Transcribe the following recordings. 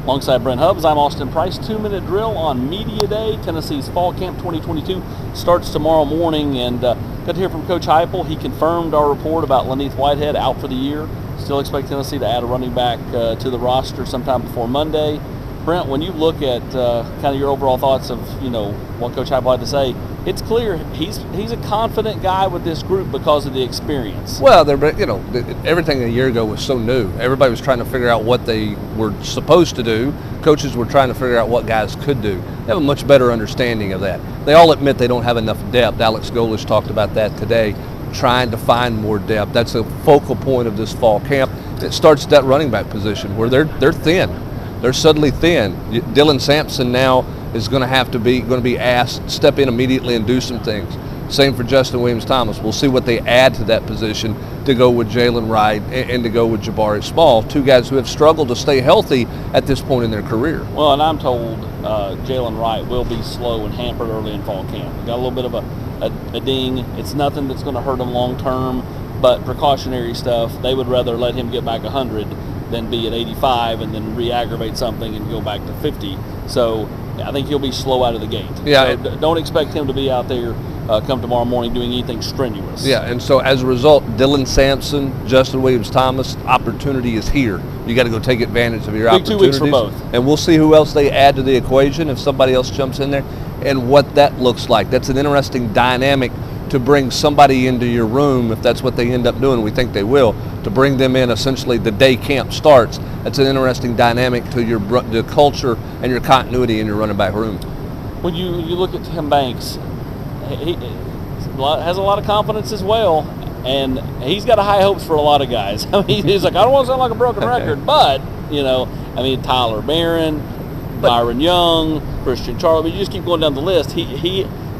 Alongside Brent Hubbs, I'm Austin Price. 2-minute drill on Media Day. Tennessee's Fall Camp 2022 starts tomorrow morning, and good to hear from Coach Heupel. He confirmed our report about Laneith Whitehead out for the year. Still expect Tennessee to add a running back to the roster sometime before Monday. Brent, when you look at kind of your overall thoughts of what Coach Heupel had to say, it's clear he's a confident guy with this group because of the experience. Well, everything a year ago was so new. Everybody was trying to figure out what they were supposed to do. Coaches were trying to figure out what guys could do. They have a much better understanding of that. They all admit they don't have enough depth. Alex Golesh talked about that today, trying to find more depth. That's a focal point of this fall camp. It starts at that running back position where they're thin. They're suddenly thin. Dylan Sampson now is going to be asked to step in immediately and do some things. Same for Justin Williams-Thomas. We'll see what they add to that position to go with Jalen Wright and to go with Jabari Small, two guys who have struggled to stay healthy at this point in their career. Well, and I'm told Jalen Wright will be slow and hampered early in fall camp. He got a little bit of a ding. It's nothing that's going to hurt him long term, but precautionary stuff. They would rather let him get back 100 than be at 85 and then re-aggravate something and go back to 50. So I think he'll be slow out of the gate. Yeah, so don't expect him to be out there come tomorrow morning doing anything strenuous. Yeah, and so as a result, Dylan Sampson, Justin Williams-Thomas, opportunity is here. You got to go take advantage of your opportunities. 2 weeks for both. And we'll see who else they add to the equation if somebody else jumps in there and what that looks like. That's an interesting dynamic to bring somebody into your room, if that's what they end up doing. We think they will, to bring them in essentially the day camp starts. That's an interesting dynamic to the culture and your continuity in your running back room. When you look at Tim Banks, he has a lot of confidence as well, and he's got high hopes for a lot of guys. I mean, he's like, I don't want to sound like a broken record, but Tyler Barron, Byron Young, Christian Charles. You just keep going down the list.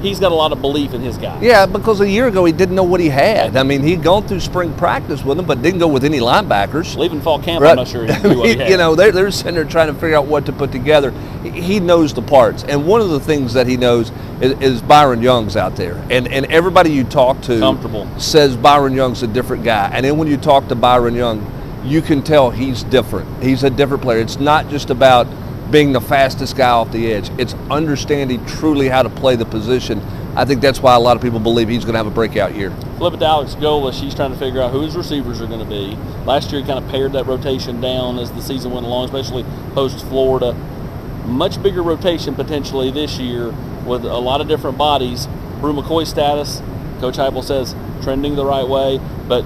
He's got a lot of belief in his guys. Yeah, because a year ago he didn't know what he had. I mean, he'd gone through spring practice with them, but didn't go with any linebackers. Leaving fall camp, right. I'm not sure he knew what he had. They're sitting there trying to figure out what to put together. He knows the parts, and one of the things that he knows is Byron Young's out there, and everybody you talk to says Byron Young's a different guy. And then when you talk to Byron Young, you can tell he's different. He's a different player. It's not just about being the fastest guy off the edge. It's understanding truly how to play the position. I think that's why a lot of people believe he's going to have a breakout year. Flip it to Alex Golesh. He's trying to figure out who his receivers are going to be. Last year he kind of pared that rotation down as the season went along, especially post-Florida. Much bigger rotation potentially this year with a lot of different bodies. Brew McCoy's status, Coach Heupel says, trending the right way. But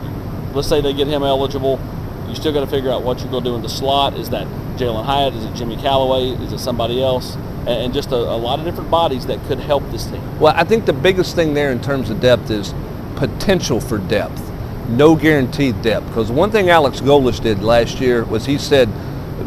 let's say they get him eligible. You still got to figure out what you're going to do in the slot. Is that Jalen Hyatt? Is it Jimmy Callaway? Is it somebody else? And just a lot of different bodies that could help this team. Well, I think the biggest thing there in terms of depth is potential for depth. No guaranteed depth. Because one thing Alex Golesh did last year was he said,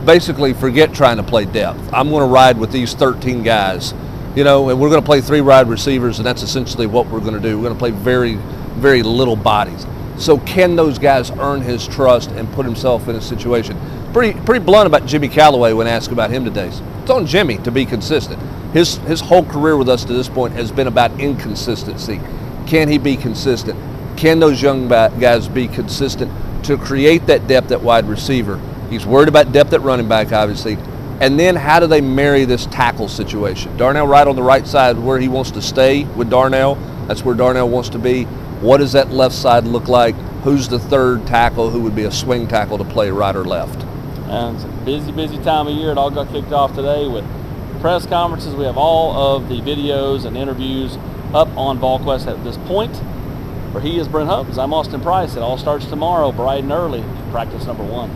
basically, forget trying to play depth. I'm going to ride with these 13 guys, and we're going to play 3 wide receivers, and that's essentially what we're going to do. We're going to play very, very little bodies. So can those guys earn his trust and put himself in a situation? Pretty blunt about Jimmy Callaway when asked about him today. It's on Jimmy to be consistent. His whole career with us to this point has been about inconsistency. Can he be consistent? Can those young guys be consistent to create that depth at wide receiver? He's worried about depth at running back, obviously. And then how do they marry this tackle situation? Darnell Wright on the right side where he wants to stay with Darnell. That's where Darnell wants to be. What does that left side look like? Who's the third tackle who would be a swing tackle to play right or left? And it's a busy time of year. It all got kicked off today with press conferences. We have all of the videos and interviews up on Volquest at this point. For he is Brent Hubbs, I'm Austin Price. It all starts tomorrow bright and early, practice number 1.